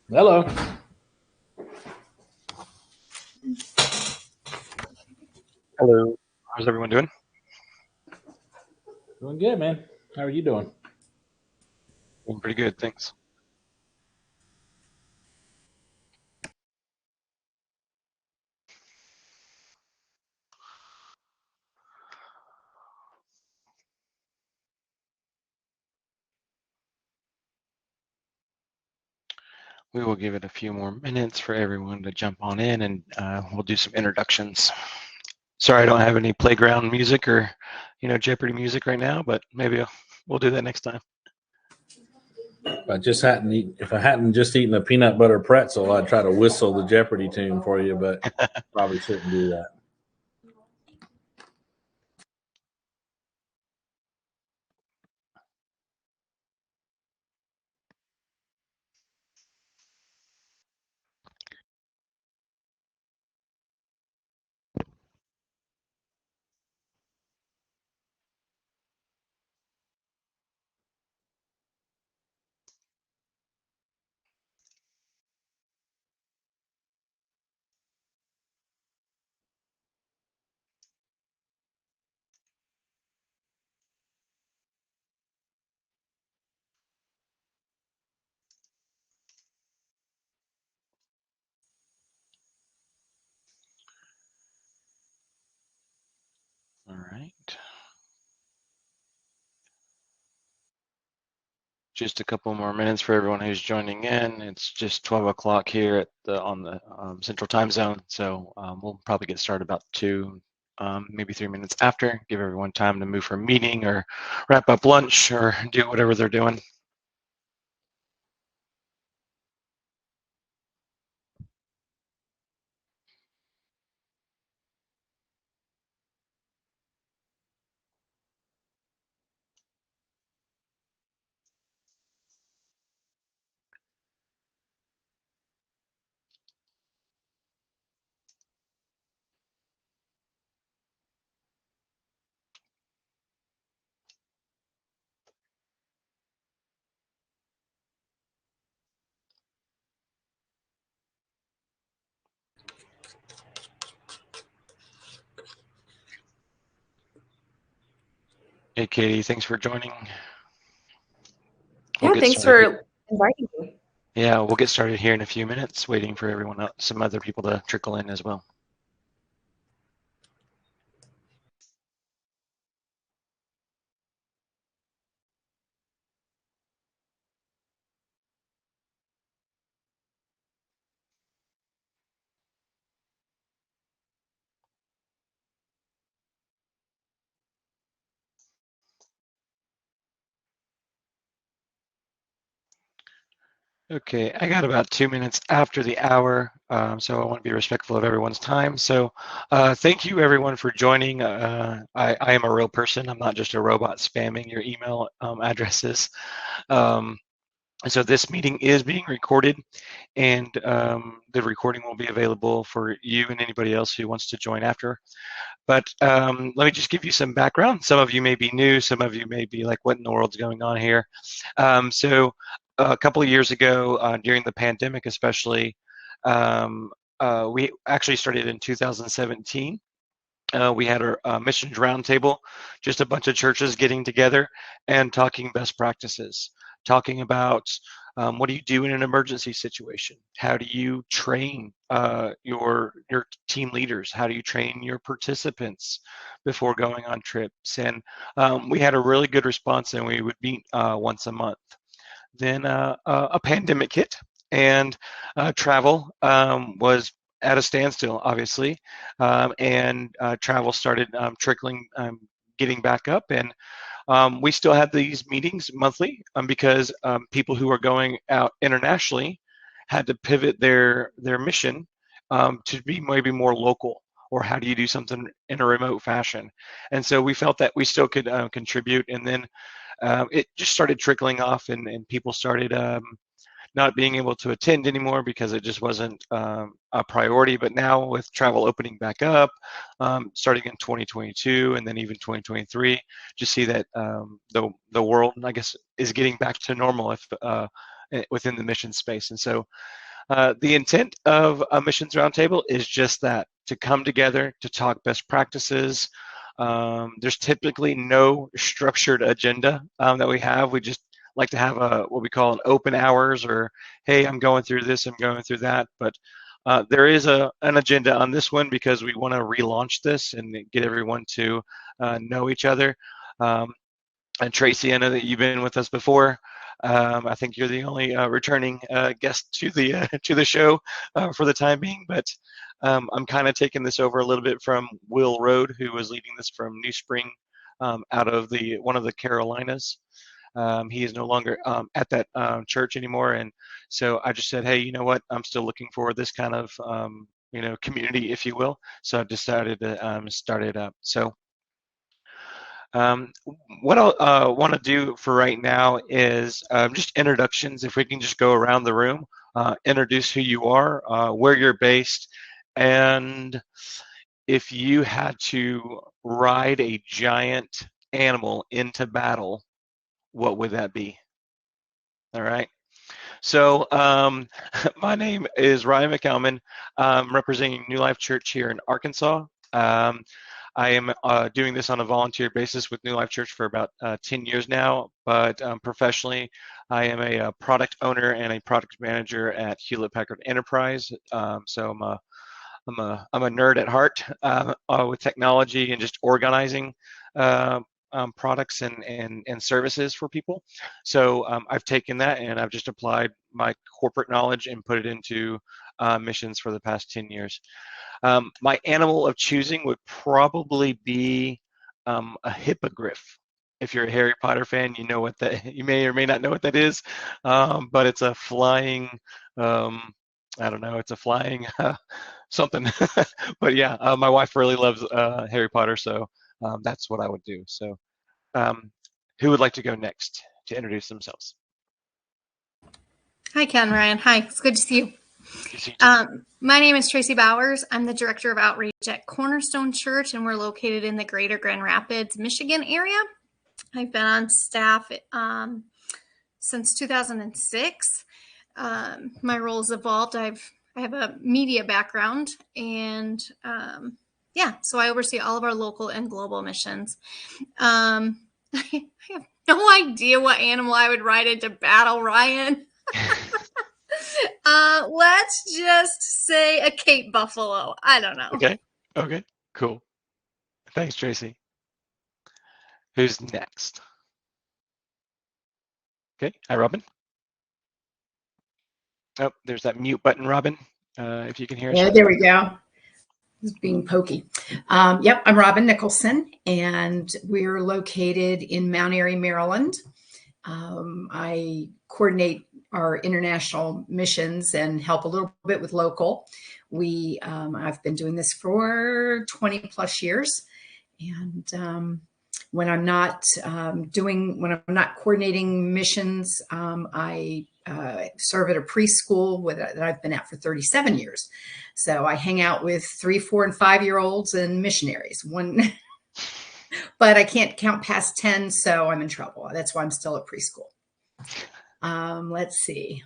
Hello. Hello. How's everyone doing? Doing good, man. How are you doing? Doing pretty good, thanks. We will give it a few more minutes for everyone to jump on in, and we'll do some introductions. Sorry, I don't have any playground music or, Jeopardy music right now, but maybe we'll do that next time. If I hadn't just eaten a peanut butter pretzel, I'd try to whistle the Jeopardy tune for you, but probably shouldn't do that. All right. Just a couple more minutes for everyone who's joining in. It's just 12 o'clock here on the Central Time Zone, so we'll probably get started about 2, maybe 3 minutes after. Give everyone time to move for a meeting or wrap up lunch or do whatever they're doing. Hey, Katie, thanks for joining. Yeah, thanks for inviting me. Yeah, we'll get started here in a few minutes, waiting for everyone else, some other people to trickle in as well. Okay, I got about 2 minutes after the hour, so I want to be respectful of everyone's time. So thank you everyone for joining. I am a real person. I'm not just a robot spamming your email addresses. So this meeting is being recorded, and the recording will be available for you and anybody else who wants to join after. But let me just give you some background. Some of you may be new, some of you may be like, what in the world's going on here? So a couple of years ago, during the pandemic especially, we actually started in 2017. We had our missions roundtable, just a bunch of churches getting together and talking best practices, talking about what do you do in an emergency situation? How do you train your team leaders? How do you train your participants before going on trips? And we had a really good response, and we would meet once a month. Then a pandemic hit, and travel was at a standstill, obviously, and travel started trickling, getting back up, and we still had these meetings monthly because people who are going out internationally had to pivot their mission to be maybe more local, or how do you do something in a remote fashion. And so we felt that we still could contribute, and then it just started trickling off, and people started not being able to attend anymore because it just wasn't a priority. But now with travel opening back up, starting in 2022 and then even 2023, just see that the world, I guess, is getting back to normal if within the mission space. And so the intent of a missions roundtable is just that, to come together, to talk best practices. There's typically no structured agenda that we have. We just like to have what we call an open hours, or, hey, I'm going through this, I'm going through that. But there is an agenda on this one because we want to relaunch this and get everyone to know each other. And Tracy, I know that you've been with us before. I think you're the only returning guest to the show for the time being, but I'm kind of taking this over a little bit from Will Rode, who was leading this from New Spring out of one of the Carolinas. He is no longer at that church anymore, and so I just said, hey, you know what? I'm still looking for this kind of community, if you will. So I decided to start it up. So. What I want to do for right now is just introductions. If we can just go around the room, introduce who you are, where you're based, and if you had to ride a giant animal into battle, what would that be? All right. So my name is Ryan McAlman. I'm representing New Life Church here in Arkansas. I am doing this on a volunteer basis with New Life Church for about 10 years now, but professionally, I am a product owner and a product manager at Hewlett Packard Enterprise. So I'm a nerd at heart with technology and just organizing products and services for people. So I've taken that and I've just applied my corporate knowledge and put it into missions for the past 10 years. My animal of choosing would probably be a hippogriff. If you're a Harry Potter fan, you know what that. You may or may not know what that is, but it's a flying. I don't know. It's a flying something. But yeah, my wife really loves Harry Potter, so that's what I would do. So, who would like to go next to introduce themselves? Hi, Ken, Ryan. Hi, it's good to see you. My name is Tracy Bowers. I'm the Director of Outreach at Cornerstone Church, and we're located in the greater Grand Rapids, Michigan area. I've been on staff since 2006. My role has evolved. I have a media background, and so I oversee all of our local and global missions. I have no idea what animal I would ride into battle, Ryan. Let's just say a Cape buffalo. I don't know. Okay, cool. Thanks, Tracy. Who's next? Okay, hi, Robin. Oh, there's that mute button, Robin. If you can hear us. Yeah, there we go. It's being pokey. Yep, I'm Robin Nicholson, and we're located in Mount Airy, Maryland. I coordinate our international missions and help a little bit with local. I've been doing this for 20 plus years, and when I'm not coordinating missions, I serve at a preschool that I've been at for 37 years. So I hang out with 3, 4, and 5-year-olds and missionaries. But I can't count past 10, so I'm in trouble. That's why I'm still at preschool. Let's see.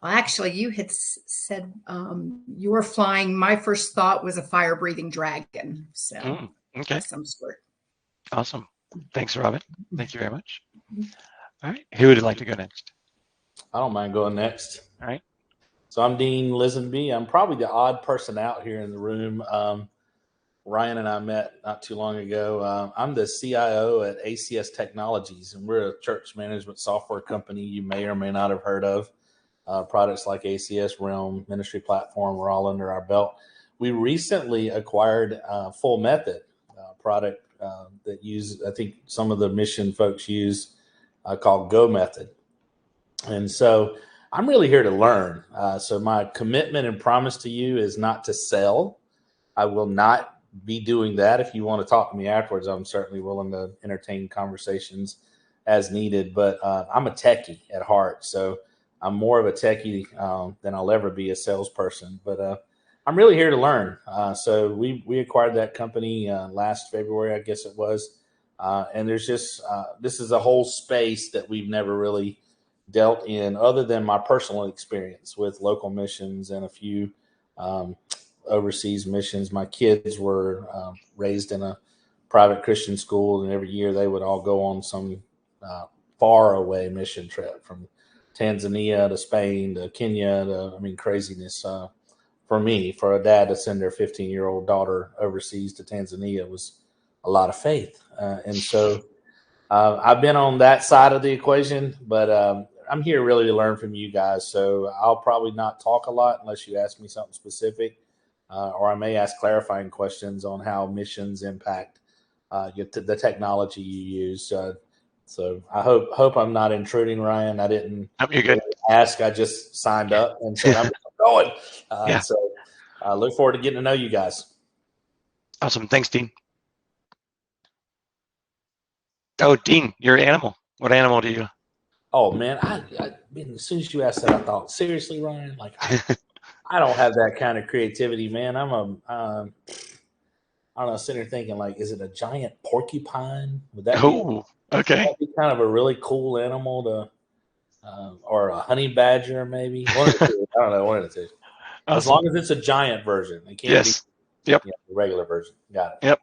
Well, actually, you had said you were flying. My first thought was a fire-breathing dragon. So okay, some sort. Awesome. Thanks, Robin. Thank you very much. All right, who would like to go next? I don't mind going next. All right. So I'm Dean Lisenby. I'm probably the odd person out here in the room. Ryan and I met not too long ago. I'm the CIO at ACS Technologies, and we're a church management software company you may or may not have heard of. Products like ACS, Realm, Ministry Platform, we're all under our belt. We recently acquired Full Method, product that I think some of the mission folks use, called Go Method. And so I'm really here to learn. So my commitment and promise to you is not to sell. I will not be doing that. If you want to talk to me afterwards, I'm certainly willing to entertain conversations as needed. But I'm a techie at heart. So I'm more of a techie than I'll ever be a salesperson. But I'm really here to learn. So we acquired that company last February, I guess it was. And there's just this is a whole space that we've never really dealt in, other than my personal experience with local missions and a few overseas missions. My kids were raised in a private Christian school, and every year they would all go on some far away mission trip from Tanzania to Spain to Kenya to, I mean, craziness. For me, for a dad to send their 15-year-old daughter overseas to Tanzania was a lot of faith. And so I've been on that side of the equation, but I'm here really to learn from you guys. So I'll probably not talk a lot unless you ask me something specific, or I may ask clarifying questions on how missions impact the technology you use. So I hope I'm not intruding, Ryan. I didn't You're good. ask. I just signed up and said I'm going. Yeah. So I look forward to getting to know you guys. Awesome. Thanks, Dean. Oh, Dean, you're an animal. What animal do you? Oh man, I as soon as you asked that, I thought, seriously, Ryan, like I don't have that kind of creativity, man. I don't know, sitting there thinking, like, is it a giant porcupine? Would that be okay. kind of a really cool animal to, or a honey badger, maybe? One of the two. I don't know, one of the two. Awesome. As long as it's a giant version, it can't be the regular version. Got it. Yep.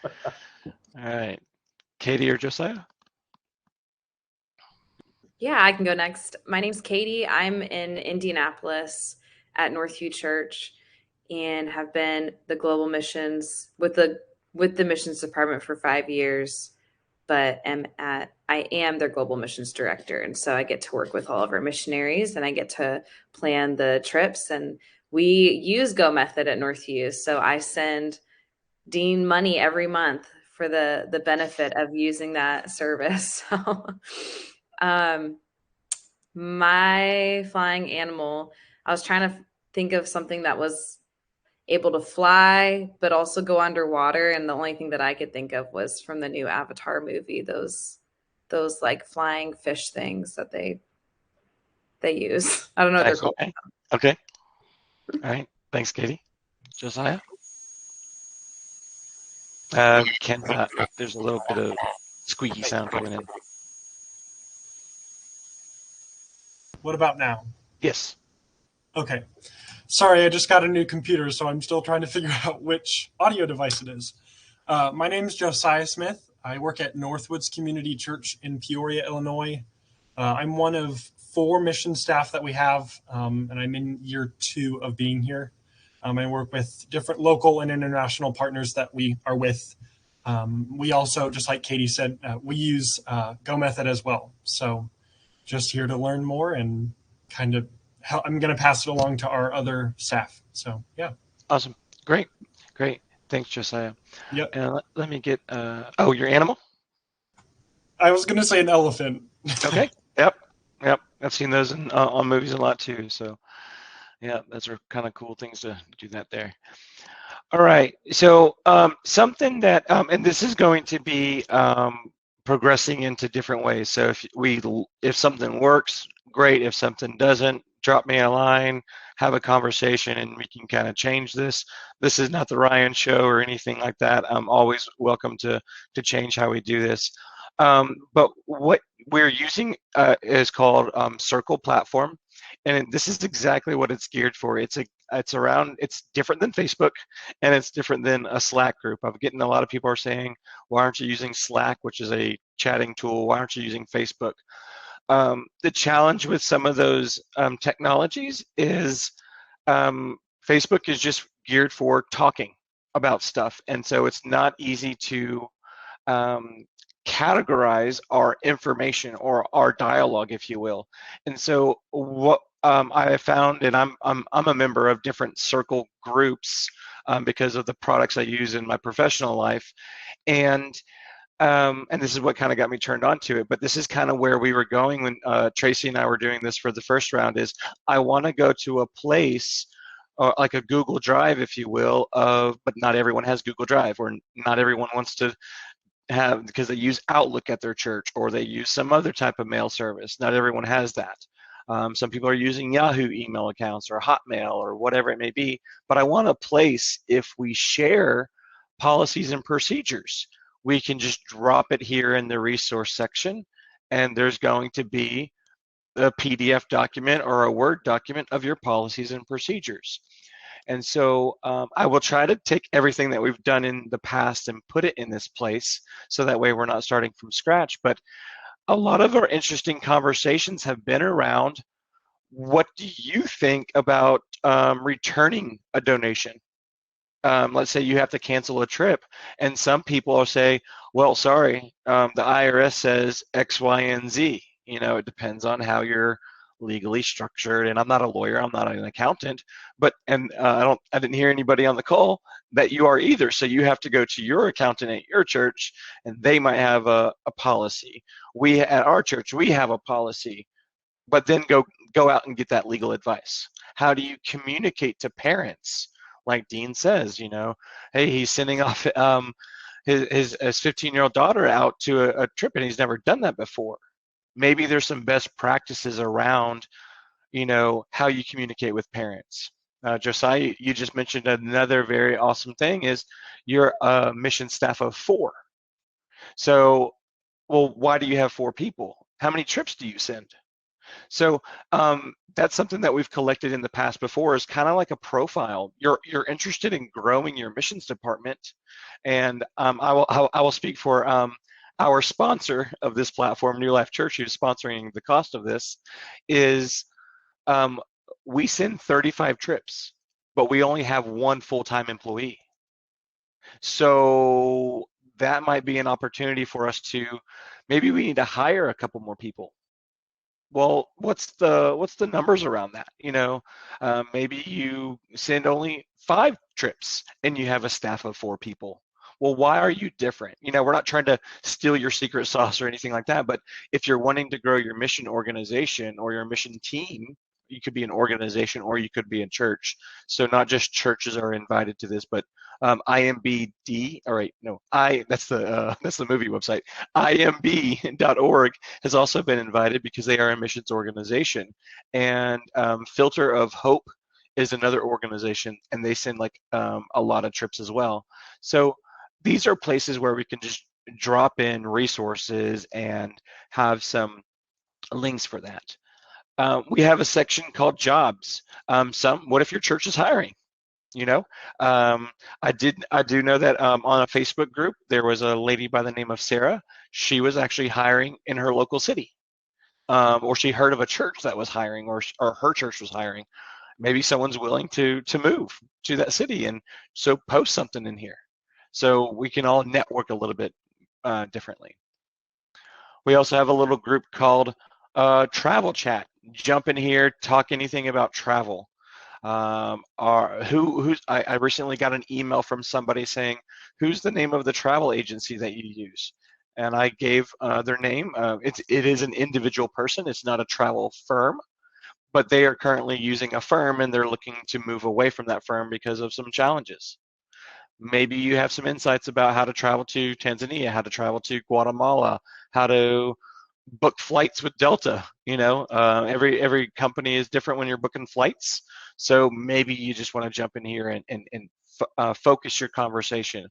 All right, Katie or Josiah? Yeah, I can go next. My name's Katie. I'm in Indianapolis at Northview Church and have been the global missions with the missions department for 5 years, but I am their global missions director. And so I get to work with all of our missionaries and I get to plan the trips, and we use Go Method at Northview. So I send Dean money every month for the benefit of using that service. So my flying animal, I was trying to think of something that was able to fly but also go underwater, and the only thing that I could think of was from the new Avatar movie, those like flying fish things that they use. I don't know what they're called. Okay. All right. Thanks, Katie. Josiah? Cannot. There's a little bit of squeaky sound coming in. What about now? Yes. Okay. Sorry, I just got a new computer, so I'm still trying to figure out which audio device it is. My name is Josiah Smith. I work at Northwoods Community Church in Peoria, Illinois. I'm one of 4 mission staff that we have, and I'm in year 2 of being here. I work with different local and international partners that we are with. We also, just like Katie said, we use Go Method as well. So just here to learn more and kind of help. I'm going to pass it along to our other staff. So, yeah. Awesome. Great. Thanks, Josiah. Yep. And let me get, your animal? I was going to say an elephant. Okay. Yep. I've seen those on movies a lot too. So, yeah, those are kind of cool things to do that there. All right. So something that, and this is going to be progressing into different ways. So if something works, great. If something doesn't, drop me a line, have a conversation, and we can kind of change this. This is not the Ryan Show or anything like that. I'm always welcome to change how we do this. But what we're using is called Circle Platform, and this is exactly what it's geared for. It's different than Facebook, and it's different than a Slack group. I'm getting a lot of people are saying, why aren't you using Slack, which is a chatting tool? Why aren't you using Facebook? The challenge with some of those technologies is Facebook is just geared for talking about stuff, and so it's not easy to categorize our information or our dialogue, if you will. And so what I have found, and I'm a member of different circle groups because of the products I use in my professional life, and this is what kind of got me turned on to it. But this is kind of where we were going when Tracy and I were doing this for the first round. Is I want to go to a place like a Google Drive, if you will, but not everyone has Google Drive, or not everyone wants to have, because they use Outlook at their church or they use some other type of mail service. Not everyone has that. Some people are using Yahoo email accounts or Hotmail or whatever it may be. But I want a place, if we share policies and procedures, we can just drop it here in the resource section, and there's going to be a PDF document or a Word document of your policies and procedures. And so I will try to take everything that we've done in the past and put it in this place, so that way we're not starting from scratch. But a lot of our interesting conversations have been around, what do you think about returning a donation? Let's say you have to cancel a trip, and some people will say, well, sorry, the IRS says X, Y, and Z. It depends on how you're legally structured. And I'm not a lawyer, I'm not an accountant, but I didn't hear anybody on the call that you are either. So you have to go to your accountant at your church, and they might have a policy. We at our church, we have a policy, but then go out and get that legal advice. How do you communicate to parents? Like Dean says, hey, he's sending off his 15-year-old daughter out to a trip, and he's never done that before. Maybe there's some best practices around, how you communicate with parents. Josiah, you just mentioned another very awesome thing is you're a mission staff of 4. So, well, why do you have 4 people? How many trips do you send? So that's something that we've collected in the past before, is kind of like a profile. You're interested in growing your missions department, and I will speak for our sponsor of this platform, New Life Church, who's sponsoring the cost of this, is we send 35 trips, but we only have 1 full-time employee. So that might be an opportunity for us to, maybe we need to hire a couple more people. Well, what's the numbers around that? Maybe you send only 5 trips and you have a staff of 4 people. Well, why are you different? We're not trying to steal your secret sauce or anything like that, but if you're wanting to grow your mission organization or your mission team, you could be an organization or you could be a church. So not just churches are invited to this, but IMBD, all right, no, that's the movie website. IMB.org has also been invited because they are a missions organization. And Filter of Hope is another organization, and they send a lot of trips as well. So these are places where we can just drop in resources and have some links for that. We have a section called jobs. What if your church is hiring? I do know that on a Facebook group, there was a lady by the name of Sarah. She was actually hiring in her local city, or she heard of a church that was hiring, or her church was hiring. Maybe someone's willing to move to that city, and so post something in here, so we can all network a little bit differently. We also have a little group called Travel Chat. Jump in here, talk anything about travel. I recently got an email from somebody saying, who's the name of the travel agency that you use? And I gave their name. It is an individual person. It's not a travel firm, but they are currently using a firm, and they're looking to move away from that firm because of some challenges. Maybe you have some insights about how to travel to Tanzania, how to travel to Guatemala, how to book flights with Delta. Every company is different when you're booking flights. So maybe you just want to jump in here and focus your conversation.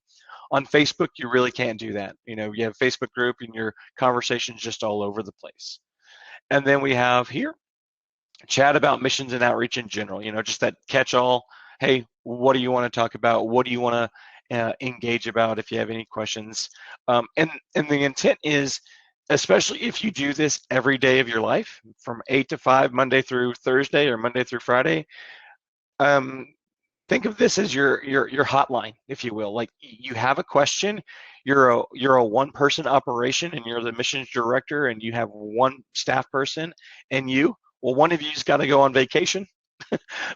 On Facebook, you really can't do that. You have a Facebook group and your conversation's just all over the place. And then we have here, chat about missions and outreach in general, just that catch-all. Hey, what do you want to talk about? What do you want to engage about if you have any questions? And the intent is, especially if you do this every day of your life, from 8 to 5, Monday through Thursday or Monday through Friday, think of this as your hotline, if you will. Like, you have a question, you're a one-person operation, and you're the missions director, and you have one staff person, and one of you's got to go on vacation.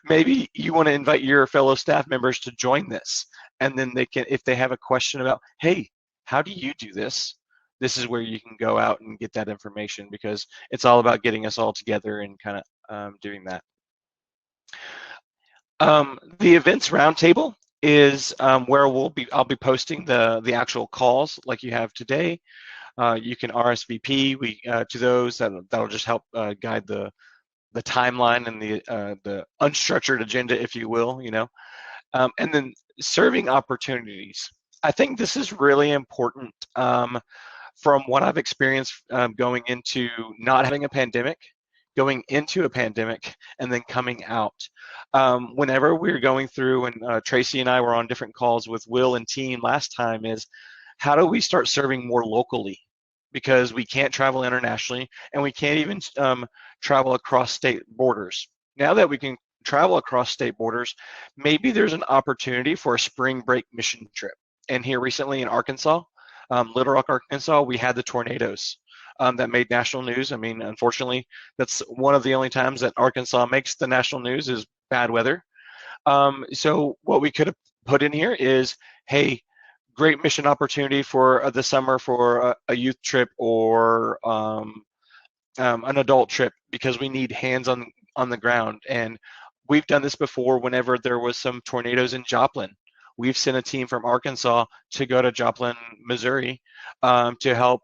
Maybe you want to invite your fellow staff members to join this, and then they can, if they have a question about, hey, how do you do this? This is where you can go out and get that information, because it's all about getting us all together and kind of doing that. The events roundtable is where I'll be posting the actual calls like you have today. You can RSVP to those. That'll just help guide the the timeline and the unstructured agenda, if you will, and then serving opportunities. I think this is really important from what I've experienced going into not having a pandemic, going into a pandemic, and then coming out. Whenever we were going through, and Tracy and I were on different calls with Will and team last time, is how do we start serving more locally? Because we can't travel internationally, and we can't even travel across state borders. Now that we can travel across state borders, maybe there's an opportunity for a spring break mission trip. And here recently in Arkansas, Little Rock, Arkansas, we had the tornadoes that made national news. I mean, unfortunately, that's one of the only times that Arkansas makes the national news is bad weather. So what we could have put in here is, hey, great mission opportunity for the summer for a youth trip or an adult trip, because we need hands on the ground. And we've done this before whenever there was some tornadoes in Joplin. We've sent a team from Arkansas to go to Joplin, Missouri, to help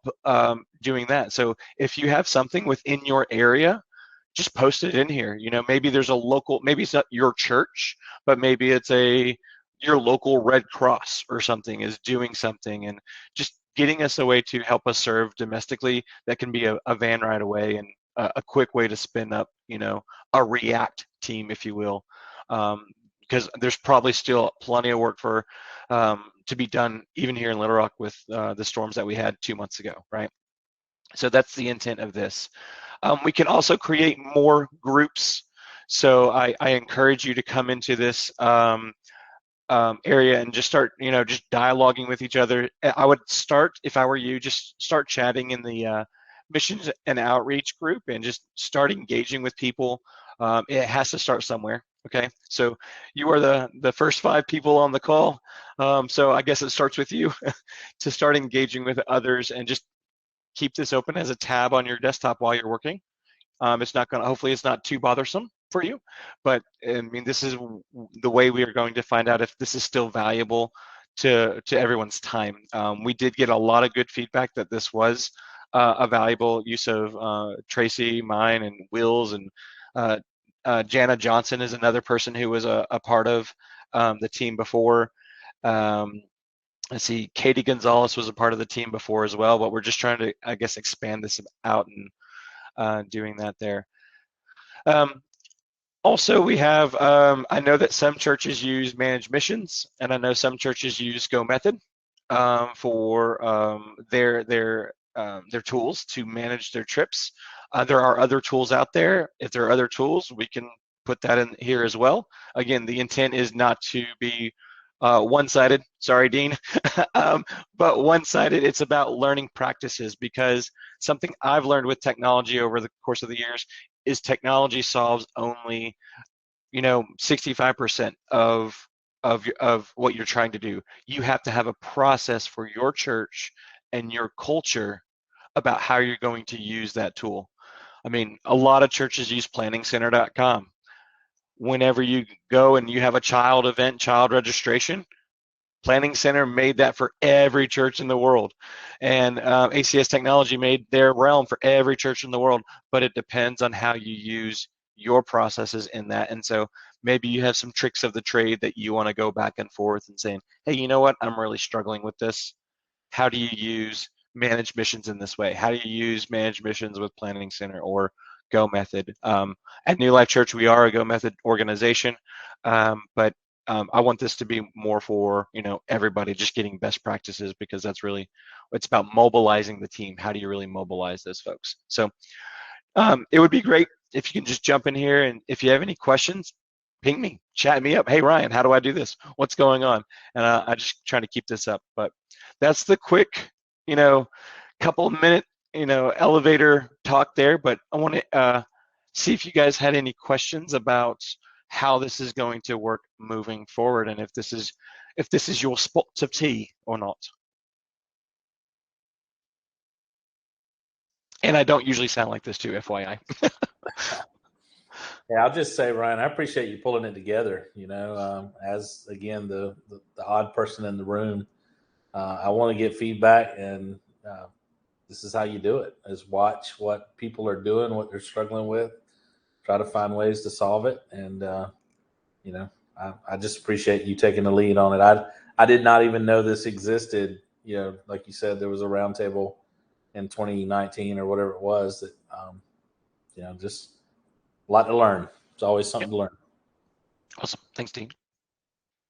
doing that. So if you have something within your area, just post it in here. Maybe there's a local, maybe it's not your church, but maybe it's your local Red Cross or something is doing something, and just getting us a way to help us serve domestically. That can be a van ride away, and a quick way to spin up, a React team, if you will. Because there's probably still plenty of work to be done even here in Little Rock with the storms that we had 2 months ago, right? So that's the intent of this. We can also create more groups. So I encourage you to come into this area and just start, just dialoguing with each other. I would start, if I were you, just start chatting in the missions and outreach group and just start engaging with people. It has to start somewhere. Okay, so you are the first 5 people on the call. So I guess it starts with you to start engaging with others, and just keep this open as a tab on your desktop while you're working. It's not going to, hopefully it's not too bothersome for you, but I mean, this is the way we are going to find out if this is still valuable to everyone's time. We did get a lot of good feedback that this was a valuable use of Tracy, mine, and Will's, and Jana Johnson is another person who was a part of the team before. Let's see, Katie Gonzalez was a part of the team before as well, but we're just trying to, I guess, expand this out and doing that there. Also, we have, I know that some churches use managed missions, and I know some churches use Go Method for their tools to manage their trips. There are other tools out there. If there are other tools, we can put that in here as well. Again, the intent is not to be one-sided, sorry, Dean, but one-sided. It's about learning practices, because something I've learned with technology over the course of the years is technology solves only, 65% of what you're trying to do. You have to have a process for your church and your culture about how you're going to use that tool. I mean, a lot of churches use planningscenter.com. Whenever you go and you have a child event, child registration, Planning Center made that for every church in the world. And ACS Technology made their realm for every church in the world, but it depends on how you use your processes in that. And so maybe you have some tricks of the trade that you want to go back and forth and saying, hey, you know what, I'm really struggling with this. How do you use managed missions in this way? How do you use managed missions with Planning Center or Go Method? At New Life Church, we are a Go Method organization, but I want this to be more for everybody, just getting best practices, because that's really, it's about mobilizing the team. How do you really mobilize those folks? So it would be great if you can just jump in here, and if you have any questions, ping me, chat me up. Hey Ryan, how do I do this? What's going on? And I'm just trying to keep this up. But that's the quick, couple of minute, elevator talk there. But I want to see if you guys had any questions about how this is going to work moving forward, and if this is your spot of tea or not. And I don't usually sound like this too, FYI. Yeah, I'll just say, Ryan, I appreciate you pulling it together. As again the odd person in the room, I want to get feedback, and this is how you do it: is watch what people are doing, what they're struggling with, try to find ways to solve it. And I just appreciate you taking the lead on it. I did not even know this existed. Like you said, there was a roundtable in 2019 or whatever it was that, just a lot to learn. It's always something to learn. Awesome. Thanks, Dean.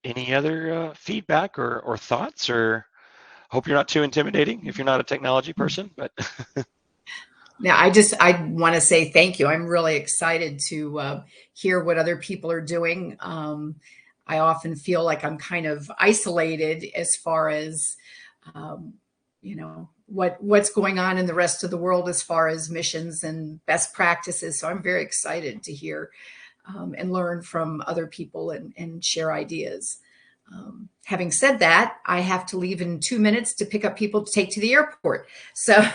Any other feedback or thoughts? Or hope you're not too intimidating if you're not a technology person, but. Now, I want to say thank you. I'm really excited to hear what other people are doing. I often feel like I'm kind of isolated as far as, what's going on in the rest of the world as far as missions and best practices. So I'm very excited to hear and learn from other people and share ideas. Having said that, I have to leave in 2 minutes to pick up people to take to the airport. So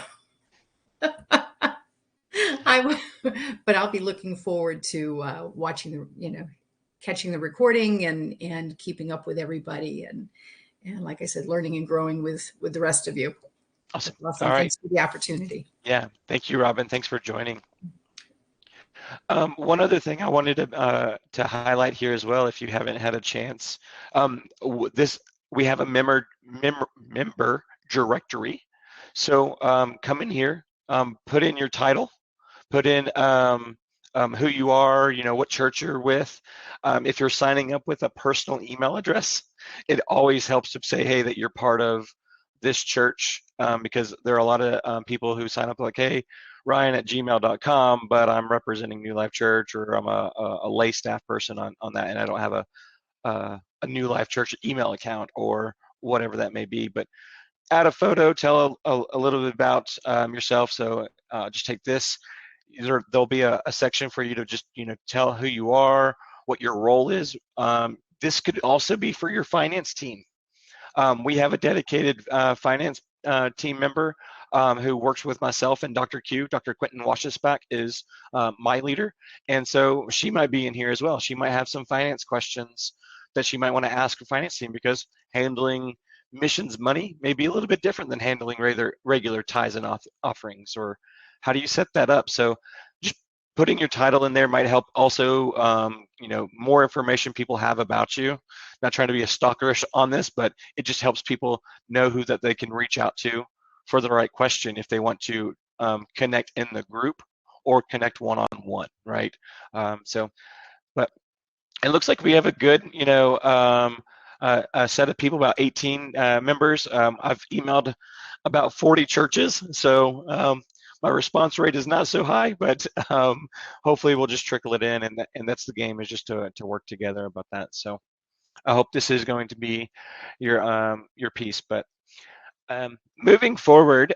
but I'll be looking forward to watching catching the recording and keeping up with everybody and like I said, learning and growing with the rest of you. Awesome. All right. Thanks for the opportunity. Yeah. Thank you, Robin. Thanks for joining. One other thing I wanted to highlight here as well, if you haven't had a chance, we have a member directory. So come in here, put in your title, put in who you are, what church you're with. If you're signing up with a personal email address, it always helps to say, hey, that you're part of this church, because there are a lot of people who sign up like, hey, Ryan@gmail.com, but I'm representing New Life Church, or I'm a lay staff person on that, and I don't have a New Life Church email account or whatever that may be. But add a photo, tell a little bit about yourself. So just take this. There'll be a section for you to just tell who you are, what your role is. This could also be for your finance team. We have a dedicated finance team member who works with myself and Dr. Q. Dr. Quentin Washesback is my leader. And so she might be in here as well. She might have some finance questions that she might want to ask the finance team, because handling missions money may be a little bit different than handling regular tithes and offerings, or how do you set that up? So just putting your title in there might help also, more information people have about you. Not trying to be a stalkerish on this, but it just helps people know who that they can reach out to for the right question if they want to connect in the group or connect one-on-one, right? But it looks like we have a good, a set of people, about 18 members. I've emailed about 40 churches, so my response rate is not so high, but hopefully we'll just trickle it in, and that's the game, is just to work together about that. So I hope this is going to be your piece. But moving forward,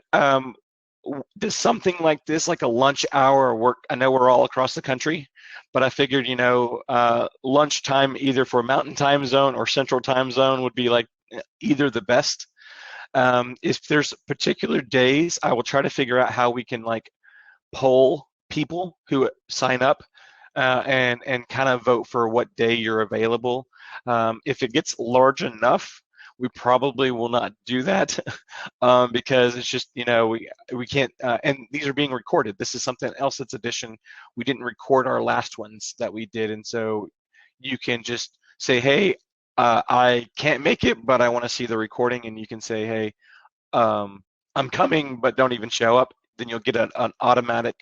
does something like this, like a lunch hour, work? I know we're all across the country, but I figured, lunchtime either for Mountain Time Zone or Central Time Zone would be like either the best. If there's particular days, I will try to figure out how we can like poll people who sign up and kind of vote for what day you're available. If it gets large enough, we probably will not do that because it's just, we can't, and these are being recorded. This is something else that's addition. We didn't record our last ones that we did. And so you can just say, hey, I can't make it, but I want to see the recording. And you can say, hey, I'm coming, but don't even show up. Then you'll get an automatic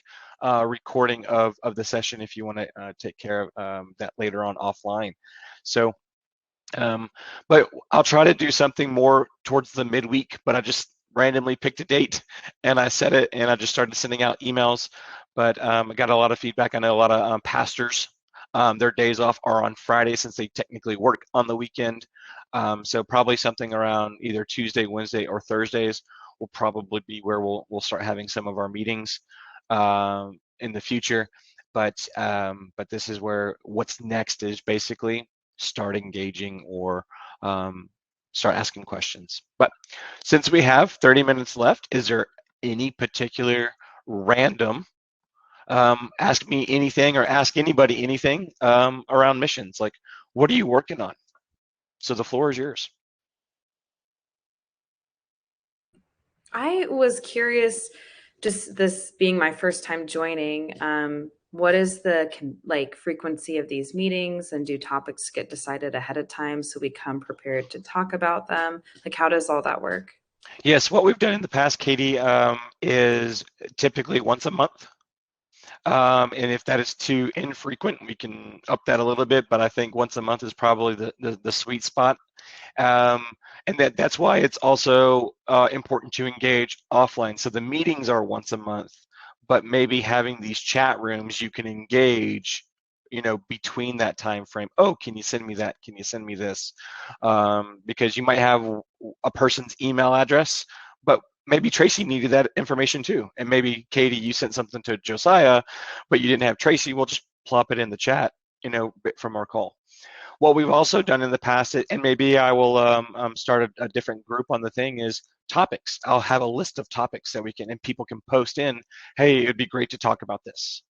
recording of the session if you want to take care of that later on offline. So, but I'll try to do something more towards the midweek, but I just randomly picked a date and I set it, and I just started sending out emails. But I got a lot of feedback. I know a lot of pastors, their days off are on Friday since they technically work on the weekend. So probably something around either Tuesday, Wednesday, or Thursdays will probably be where we'll start having some of our meetings in the future. But this is where what's next is basically start engaging or start asking questions. But since we have 30 minutes left, is there any particular random ask me anything or ask anybody anything around missions? Like, what are you working on? So the floor is yours. I was curious, just this being my first time joining, what is the frequency of these meetings, and do topics get decided ahead of time so we come prepared to talk about them? Like, how does all that work? Yes, what we've done in the past, Katie, is typically once a month. And if that is too infrequent, we can up that a little bit, but I think once a month is probably the sweet spot. And that's why it's also important to engage offline. So the meetings are once a month, but maybe having these chat rooms, you can engage, between that time frame. Oh, can you send me that? Can you send me this? Because you might have a person's email address, but maybe Tracy needed that information too. And maybe Katie, you sent something to Josiah, but you didn't have Tracy. We'll just plop it in the chat, from our call. What we've also done in the past, and maybe I will start a different group on the thing, is topics. I'll have a list of topics that we can, and people can post in, hey, it'd be great to talk about this.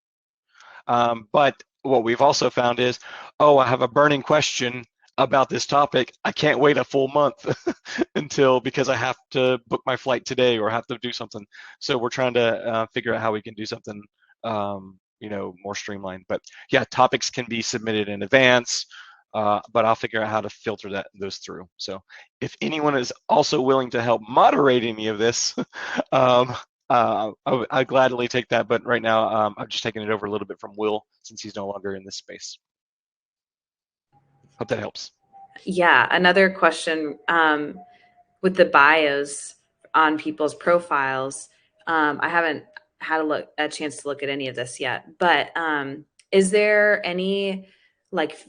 But what we've also found is, oh, I have a burning question about this topic. I can't wait a full month because I have to book my flight today or have to do something. So we're trying to figure out how we can do something, more streamlined. But yeah, topics can be submitted in advance. But I'll figure out how to filter those through. So if anyone is also willing to help moderate any of this, I'd gladly take that. But right now, I'm just taking it over a little bit from Will since he's no longer in this space. Hope that helps. Yeah, another question with the bios on people's profiles. I haven't had a chance to look at any of this yet, but is there any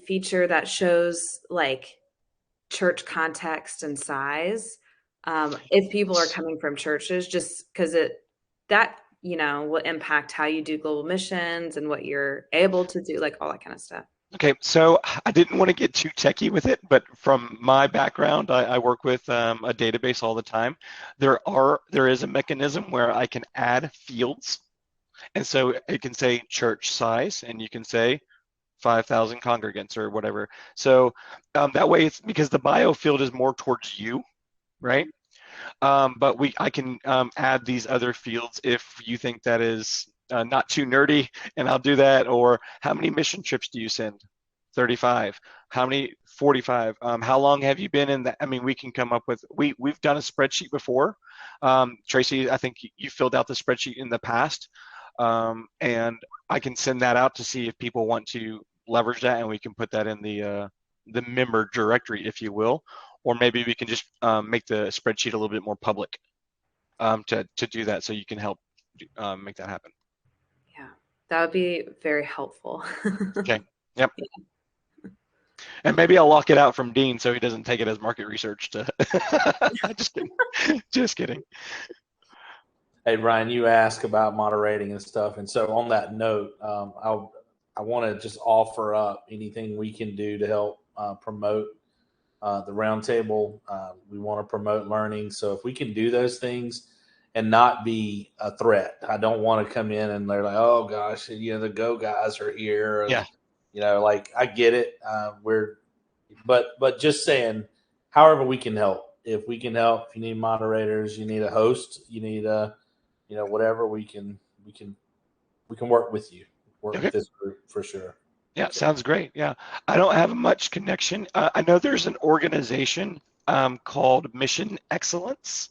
feature that shows church context and size if people are coming from churches, just because that will impact how you do global missions and what you're able to do, all that kind of stuff? Okay, so I didn't want to get too techie with it, but from my background, I work with a database all the time. There is a mechanism where I can add fields, and so it can say church size, and you can say 5,000 congregants or whatever. So that way, it's because the bio field is more towards you, right? But I can add these other fields if you think that is not too nerdy, and I'll do that. Or how many mission trips do you send? 35. How many? 45. How long have you been in that? I mean, we can come up with, we've done a spreadsheet before. Tracy, I think you filled out the spreadsheet in the past. And I can send that out to see if people want to leverage that, and we can put that in the member directory, if you will. Or maybe we can just make the spreadsheet a little bit more public to do that, so you can help make that happen. Yeah, that would be very helpful. Okay. Yep. Yeah. And maybe I'll lock it out from Dean so he doesn't take it as market research. Just kidding. Hey, Brian, you asked about moderating and stuff. And so on that note, I want to just offer up anything we can do to help promote the roundtable. We want to promote learning. So if we can do those things and not be a threat, I don't want to come in and they're like, oh gosh, the Go guys are here. Yeah. I get it. But just saying, however we can help. If we can help, if you need moderators, you need a host, you need whatever, we can work with you, with this group for sure. Yeah, sounds great. Yeah, I don't have much connection. I know there's an organization called Mission Excellence.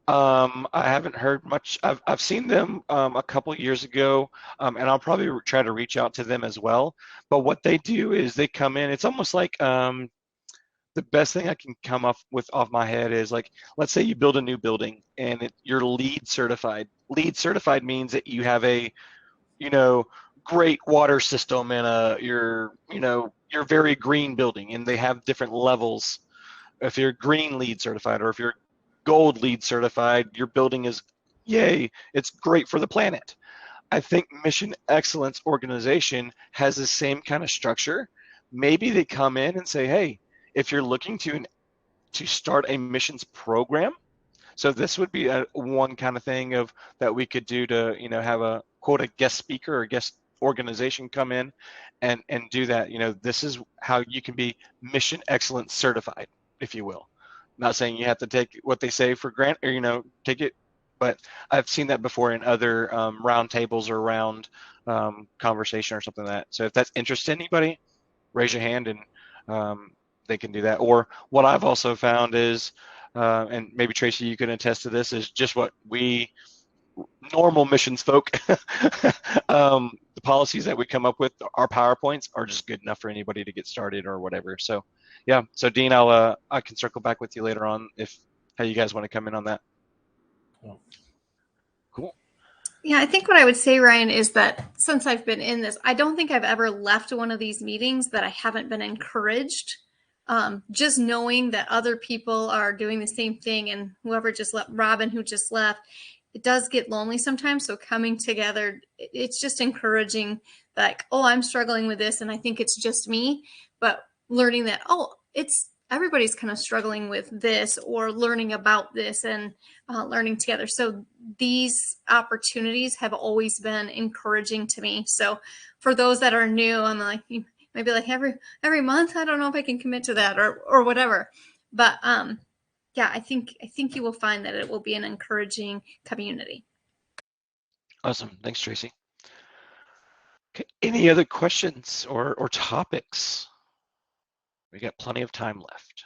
I haven't heard much. I've seen them a couple years ago, and I'll probably try to reach out to them as well. But what they do is they come in. It's almost like the best thing I can come up with off my head is let's say you build a new building and you're LEED certified. LEED certified means that you have a great water system and you're very green building, and they have different levels. If you're green LEED certified, or if you're gold LEED certified, your building is, yay, it's great for the planet. I think Mission Excellence Organization has the same kind of structure. Maybe they come in and say, hey, if you're looking to start a missions program, so this would be one kind of thing that we could do to have a quote a guest speaker or guest organization come in and do that. This is how you can be Mission Excellence certified, if you will. Not saying you have to take what they say for granted, or take it but I've seen that before in other roundtables or round conversation or something like that. So if that's interest to anybody, raise your hand and they can do that. Or what I've also found is, and maybe Tracy, you can attest to this, is just what we normal missions folk, the policies that we come up with, our PowerPoints are just good enough for anybody to get started or whatever. So yeah, so Dean, I can circle back with you later on if how you guys want to come in on that. Cool. Yeah, I think what I would say, Ryan, is that since I've been in this, I don't think I've ever left one of these meetings that I haven't been encouraged. Just knowing that other people are doing the same thing, and whoever just left, Robin, who just left, it does get lonely sometimes. So coming together, it's just encouraging, like, oh, I'm struggling with this, and I think it's just me. But learning that, oh, it's everybody's kind of struggling with this or learning about this and learning together. So these opportunities have always been encouraging to me. So for those that are new, I'm like, maybe like every month, I don't know if I can commit to that or whatever. But yeah, I think you will find that it will be an encouraging community. Awesome. Thanks, Tracy. Okay. Any other questions or topics? We got plenty of time left.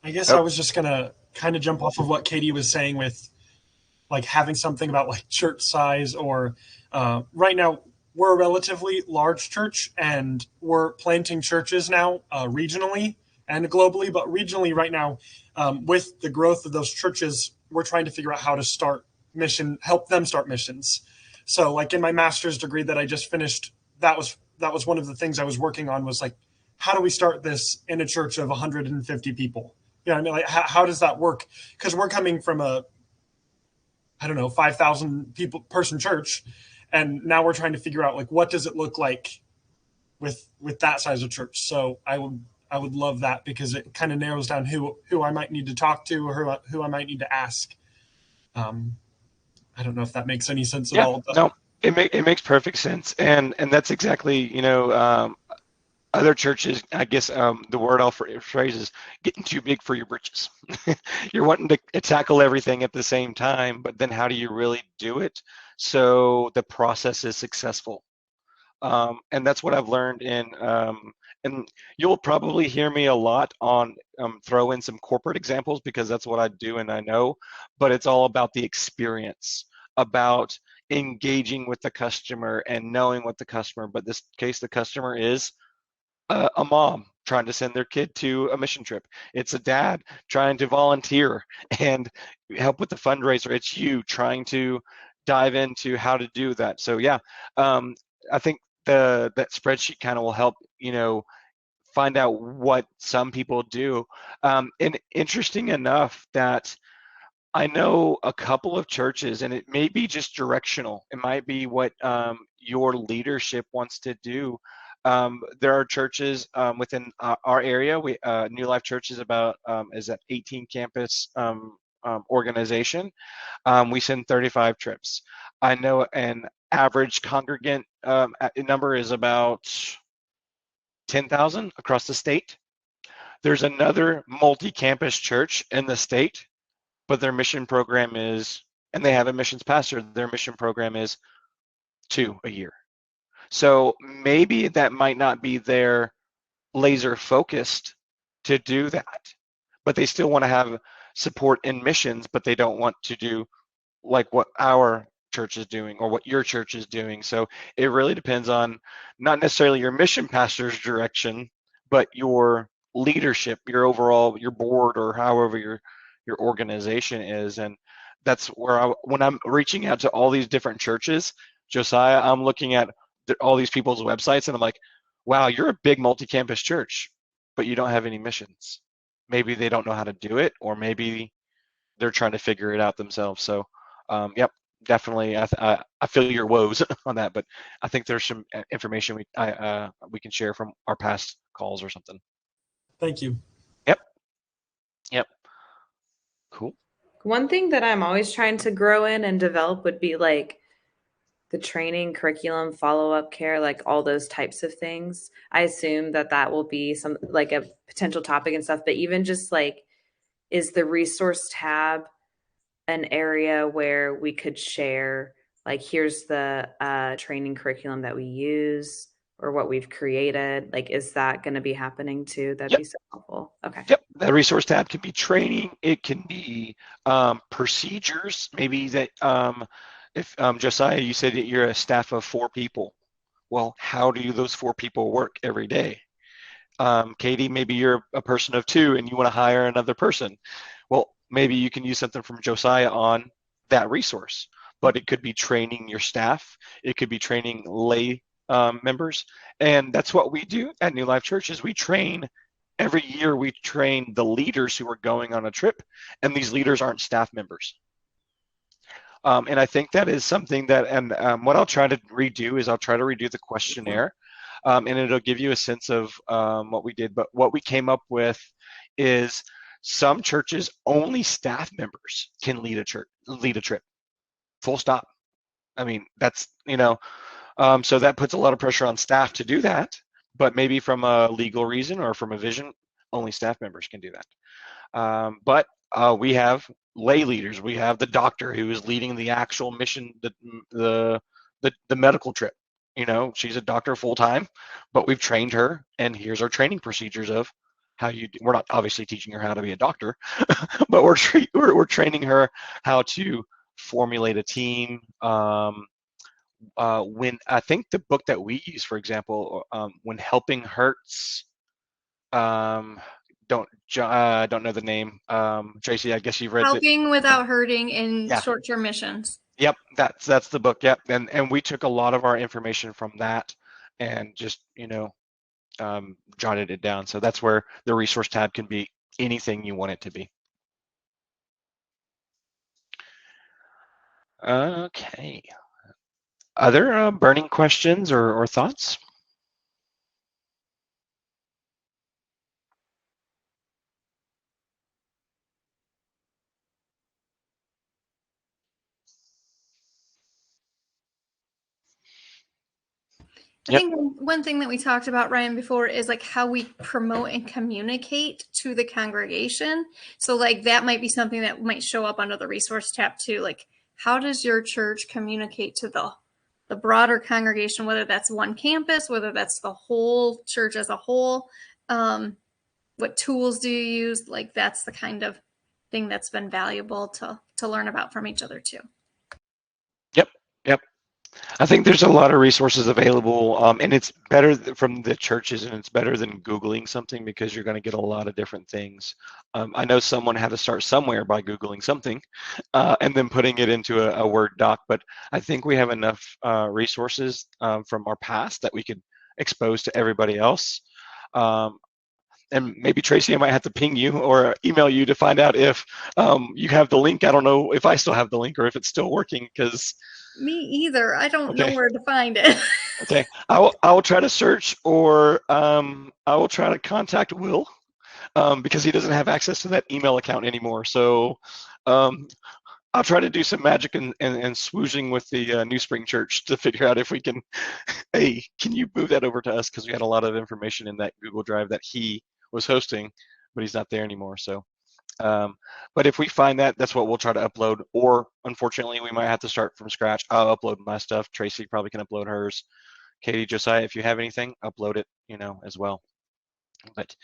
I guess I was just going to kind of jump off of what Katie was saying with like having something about like church size or right now we're a relatively large church and we're planting churches now regionally and globally, but regionally right now with the growth of those churches, we're trying to figure out how to help them start missions. So like in my master's degree that I just finished, that was one of the things I was working on was like, how do we start this in a church of 150 people? I mean, like, how does that work? Because we're coming from a, I don't know, 5,000 person church. And now we're trying to figure out, like, what does it look like with that size of church? So I would love that because it kind of narrows down who I might need to talk to or who I might need to ask. I don't know if that makes any sense at all. But. No, it makes perfect sense. And that's exactly, other churches, I guess the word I'll phrase is getting too big for your britches. You're wanting to tackle everything at the same time, but then how do you really do it so the process is successful? And that's what I've learned and you'll probably hear me a lot on throw in some corporate examples because that's what I do and I know, but it's all about the experience, about engaging with the customer and knowing what the customer, but this case, the customer is a mom trying to send their kid to a mission trip. It's a dad trying to volunteer and help with the fundraiser. It's you trying to dive into how to do that. So yeah, I think that spreadsheet kind of will help, find out what some people do. And interesting enough that I know a couple of churches, and it may be just directional. It might be what your leadership wants to do. There are churches within our area. New Life Church is is an 18 campus organization. We send 35 trips. I know an average congregant number is about 10,000 across the state. There's another multi-campus church in the state, but their mission program is, and they have a missions pastor, their mission program is 2 a year. So maybe that might not be their laser focused to do that, but they still want to have support in missions, but they don't want to do like what our church is doing or what your church is doing. So it really depends on not necessarily your mission pastor's direction, but your leadership, your overall, your board, or however your organization is. And that's where when I'm reaching out to all these different churches, Josiah, I'm looking at all these people's websites and I'm like, wow, you're a big multi-campus church, but you don't have any missions. Maybe they don't know how to do it, or maybe they're trying to figure it out themselves. So yep, definitely. I feel your woes on that, but I think there's some information we can share from our past calls or something. Thank you. Yep. Cool. One thing that I'm always trying to grow in and develop would be like the training, curriculum, follow-up care, like all those types of things. I assume that will be some like a potential topic and stuff, but even just like is the resource tab an area where we could share, like, here's the training curriculum that we use or what we've created? Like, is that going to be happening too? That'd be so helpful. Okay. Yep, that resource tab can be training. It can be procedures. Maybe that if Josiah, you said that you're a staff of 4 people. Well, how do those 4 people work every day? Katie, maybe you're a person of 2 and you want to hire another person. Well, maybe you can use something from Josiah on that resource, but it could be training your staff. It could be training lay members. And that's what we do at New Life Church is we train. Every year we train the leaders who are going on a trip, and these leaders aren't staff members. And I think that is something that, and what I'll try to redo is I'll try to redo the questionnaire, and it'll give you a sense of what we did. But what we came up with is some churches only staff members can lead a trip, full stop. I mean, that's, so that puts a lot of pressure on staff to do that, but maybe from a legal reason or from a vision, only staff members can do that. But we have lay leaders. We have the doctor who is leading the actual mission, the medical trip. She's a doctor full time, but we've trained her, and here's our training procedures of how you. We're not obviously teaching her how to be a doctor, but we're training her how to formulate a team. When I think the book that we use, for example, When Helping Hurts, don't know the name. Tracy, I guess you've read Helping Without Hurting in Yeah. Short-Term Missions. Yep, that's the book. Yep, and we took a lot of our information from that and just jotted it down. So that's where the resource tab can be anything you want it to be. Okay. Other burning questions or thoughts? I think one thing that we talked about, Ryan, before is like how we promote and communicate to the congregation. So like that might be something that might show up under the resource tab too. Like, how does your church communicate to the broader congregation, whether that's one campus, whether that's the whole church as a whole? What tools do you use? Like that's the kind of thing that's been valuable to learn about from each other too. Yep. I think there's a lot of resources available, and it's better from the churches, and it's better than Googling something because you're going to get a lot of different things. I know someone had to start somewhere by Googling something and then putting it into a Word doc, but I think we have enough resources from our past that we could expose to everybody else. And maybe Tracy, I might have to ping you or email you to find out if you have the link. I don't know if I still have the link or if it's still working because. Me either. I don't know where to find it. Okay, I will try to search, or I will try to contact Will because he doesn't have access to that email account anymore. So I'll try to do some magic and swooshing with the New Spring Church to figure out if we can. Hey, can you move that over to us? Because we had a lot of information in that Google Drive that he was hosting, but he's not there anymore. So. But if we find that, that's what we'll try to upload. Or unfortunately, we might have to start from scratch. I'll upload my stuff. Tracy probably can upload hers. Katie, Josiah, if you have anything, upload it, as well. But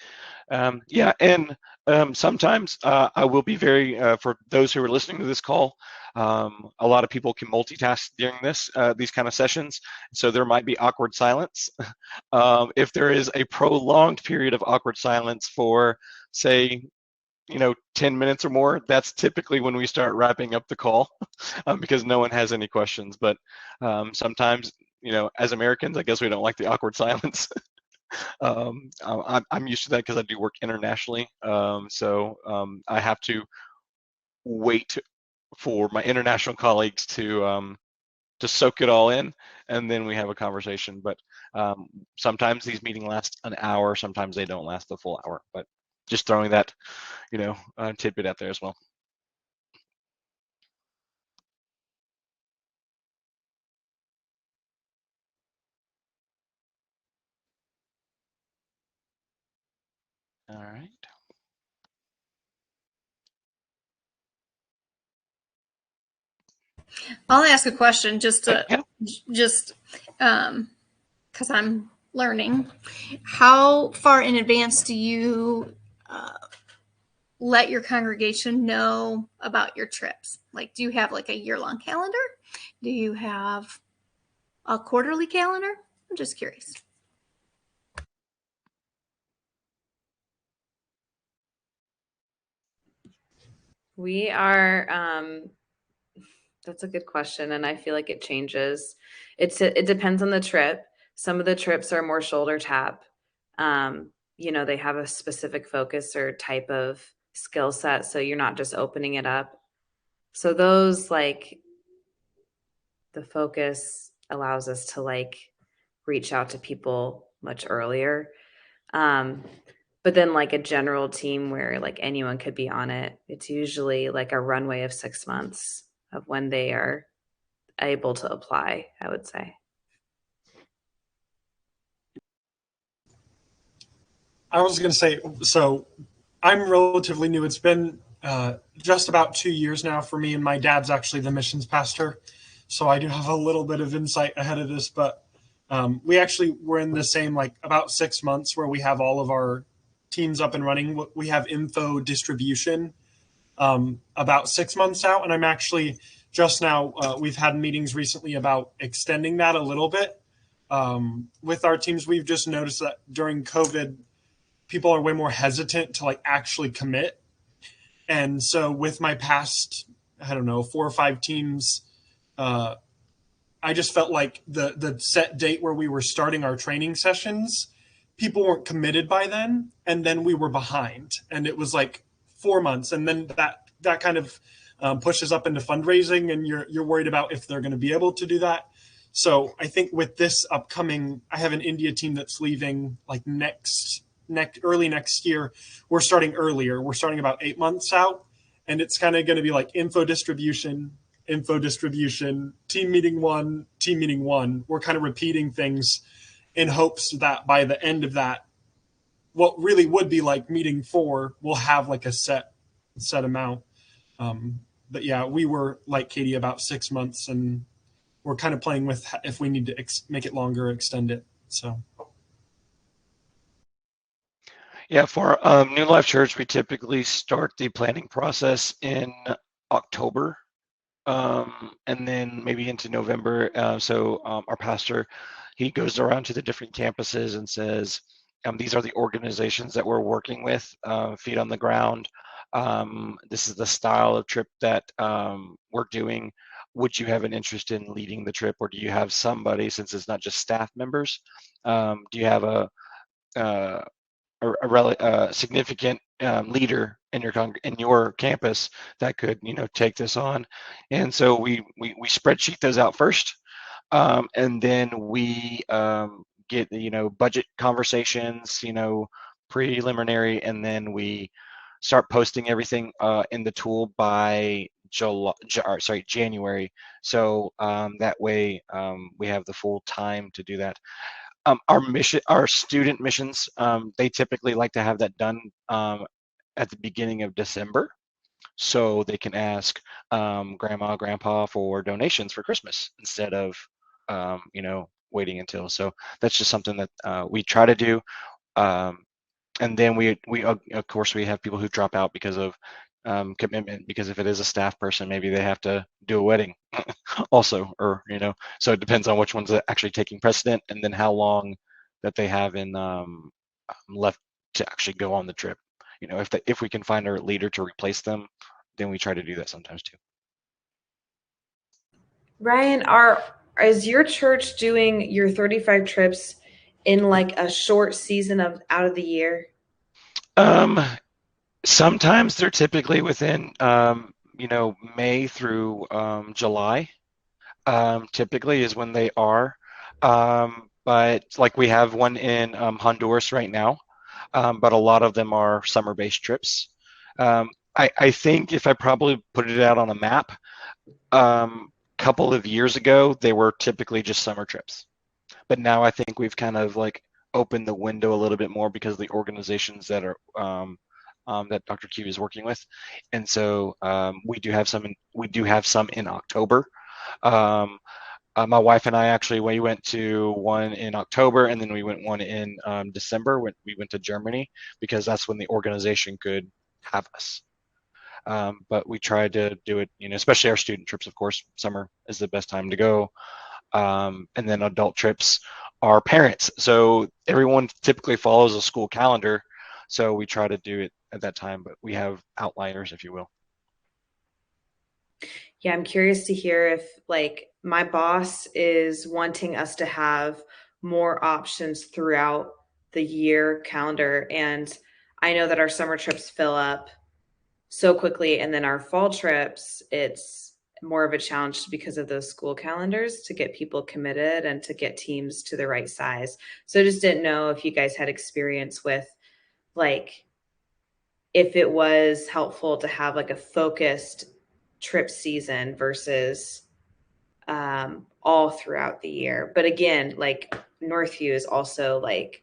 yeah, and sometimes I will be very, for those who are listening to this call, a lot of people can multitask during these kind of sessions. So there might be awkward silence. If there is a prolonged period of awkward silence for, say, 10 minutes or more, that's typically when we start wrapping up the call because no one has any questions. But sometimes, as Americans, I guess we don't like the awkward silence. I'm used to that because I do work internationally. So I have to wait for my international colleagues to soak it all in, and then we have a conversation. But sometimes these meetings last an hour, sometimes they don't last the full hour. But just throwing that tidbit out there as well. All right. I'll ask a question just to Yeah. just because I'm learning. How far in advance do you let your congregation know about your trips? Like, do you have like a year-long calendar? Do you have a quarterly calendar? I'm just curious. We are, that's a good question, and I feel like it changes. It depends on the trip. Some of the trips are more shoulder tap. They have a specific focus or type of skill set, so you're not just opening it up. So those, like, the focus allows us to like reach out to people much earlier. But then like a general team where like anyone could be on it, it's usually like a runway of 6 months of when they are able to apply, I would say. I was going to say, so I'm relatively new. It's been just about 2 years now for me, and my dad's actually the missions pastor. So I do have a little bit of insight ahead of this, but we actually were in the same, like about 6 months where we have all of our teams up and running. We have info distribution about 6 months out. And I'm actually just now, we've had meetings recently about extending that a little bit with our teams. We've just noticed that during COVID, people are way more hesitant to like actually commit. And so with my past, I don't know, 4 or 5 teams, I just felt like the set date where we were starting our training sessions, people weren't committed by then, and then we were behind, and it was like 4 months, and then that kind of pushes up into fundraising, and you're worried about if they're going to be able to do that. So I think with this upcoming, I have an India team that's leaving like early next year. We're starting earlier. We're starting about 8 months out, and it's kind of going to be like info distribution, team meeting one. We're kind of repeating things in hopes that by the end of that, what really would be like meeting 4 will have like a set amount. But yeah, we were like Katie about 6 months, and we're kind of playing with if we need to make it longer, extend it. So. Yeah, for New Life Church, we typically start the planning process in October, and then maybe into November. So our pastor, he goes around to the different campuses and says, these are the organizations that we're working with, feet on the ground. This is the style of trip that we're doing. Would you have an interest in leading the trip, or do you have somebody, since it's not just staff members, do you have a significant leader in your campus that could take this on? And so we spreadsheet those out first, and then we get budget conversations, preliminary, and then we start posting everything in the tool by January. So that way we have the full time to do that. Our student missions, they typically like to have that done at the beginning of December, so they can ask grandma, grandpa for donations for Christmas instead of waiting until. So that's just something that we try to do. And then we of course we have people who drop out because of commitment, because if it is a staff person, maybe they have to do a wedding also, or so it depends on which one's actually taking precedent, and then how long that they have in left to actually go on the trip. If we can find a leader to replace them, then we try to do that sometimes too. Ryan, is your church doing your 35 trips in like a short season out of the year? Sometimes they're typically within May through July. Typically is when they are. But like we have one in Honduras right now, but a lot of them are summer-based trips. I think if I probably put it out on a map, couple of years ago, they were typically just summer trips. But now I think we've kind of like opened the window a little bit more because of the organizations that are that Dr. Q is working with, and so we do have some in October. My wife and I actually, we went to one in October, and then we went one in December when we went to Germany, because that's when the organization could have us. But we tried to do it, especially our student trips, of course. Summer is the best time to go. And then adult trips are parents. So everyone typically follows a school calendar. So we try to do it at that time, but we have outliers, if you will. Yeah, I'm curious to hear if, like, my boss is wanting us to have more options throughout the year calendar. And I know that our summer trips fill up so quickly. And then our fall trips, it's more of a challenge because of those school calendars to get people committed and to get teams to the right size. So I just didn't know if you guys had experience with, like, if it was helpful to have like a focused trip season versus all throughout the year. But again, like, Northview is also like,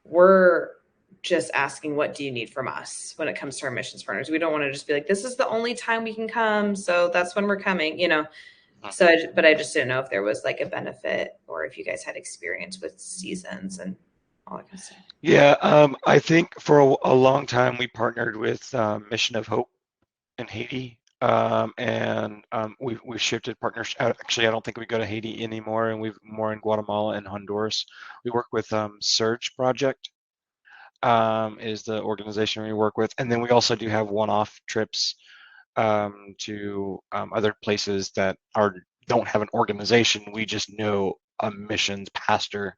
we're just asking, what do you need from us when it comes to our missions partners? We don't want to just be like, this is the only time we can come, so that's when we're coming, So, but I just didn't know if there was like a benefit, or if you guys had experience with seasons and all that kind of stuff. Yeah, I think for a long time we partnered with Mission of Hope in Haiti, and we've shifted partners. Actually, I don't think we go to Haiti anymore, and we've more in Guatemala and Honduras. We work with Surge Project, is the organization we work with, and then we also do have one-off trips to other places that don't have an organization. We just know a missions pastor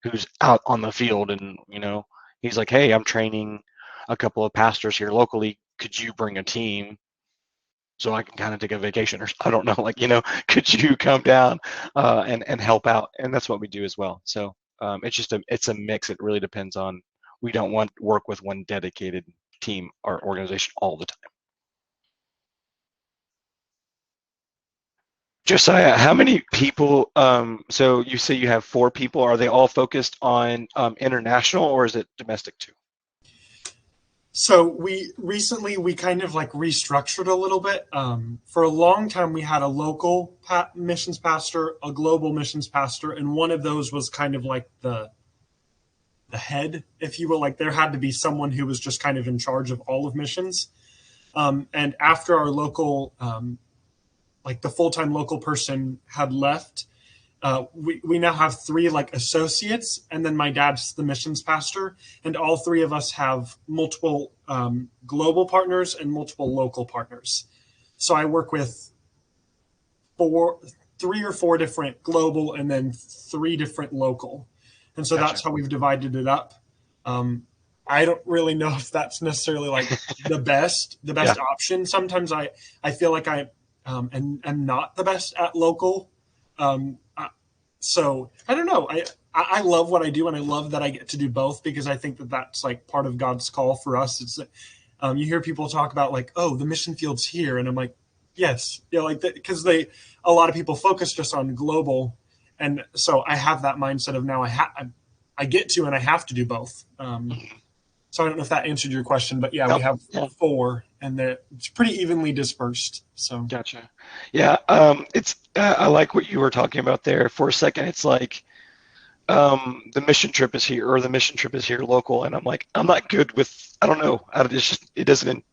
who's out on the field, and he's like, hey, I'm training a couple of pastors here locally. Could you bring a team so I can kind of take a vacation, or I don't know, like, could you come down and help out? And that's what we do as well. So it's a mix. It really depends on. We don't want to work with one dedicated team or organization all the time. Josiah, how many people? So you say you have 4 people. Are they all focused on international, or is it domestic too? So we recently kind of like restructured a little bit. For a long time, we had a local missions pastor, a global missions pastor, and one of those was kind of like the head, if you will. Like, there had to be someone who was just kind of in charge of all of missions. And after our local, like the full-time local person had left, we now have 3 like associates, and then my dad's the missions pastor, and all 3 of us have multiple global partners and multiple local partners. So I work with 3 or 4 different global and then 3 different local, and so Gotcha. that's how we've divided it up. I don't really know if that's necessarily like the best Yeah. option. Sometimes I feel like I am not the best at local. So I don't know. I love what I do, and I love that I get to do both, because I think that that's like part of God's call for us. It's you hear people talk about like, oh, the mission field's here, and I'm like, yes, like that, because a lot of people focus just on global, and so I have that mindset of now I get to, and I have to do both. So I don't know if that answered your question, but yeah, Nope. we have Yeah. 4, and it's pretty evenly dispersed. So Gotcha. Yeah. It's I like what you were talking about there for a second. It's like the mission trip is here, or the mission trip is here local, and I'm like, I'm not good with. I don't know. It doesn't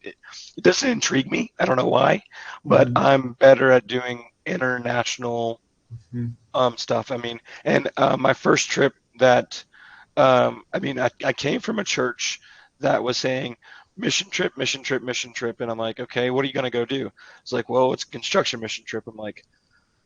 intrigue me. I don't know why, but I'm better at doing international stuff. I mean, and my first trip that I came from a church that was saying mission trip, mission trip, mission trip, and I'm like, okay, what are you gonna go do? It's like, well, it's a construction mission trip. I'm like,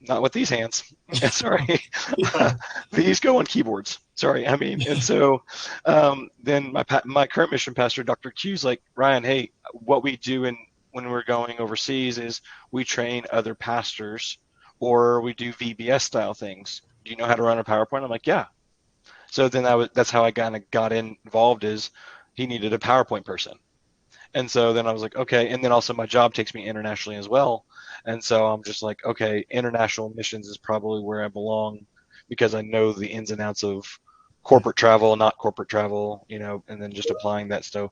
not with these hands. Sorry. yeah. These go on keyboards. Sorry. I mean, and so then my current mission pastor, Dr. Q's like, Ryan, hey, what we do when we're going overseas is we train other pastors, or we do VBS style things. Do you know how to run a PowerPoint? I'm like, yeah. So then that's how I kind of got involved, is he needed a PowerPoint person. And so then I was like, okay. And then also my job takes me internationally as well. And so I'm just like, okay, international missions is probably where I belong, because I know the ins and outs of corporate travel, not corporate travel, and then just applying that. So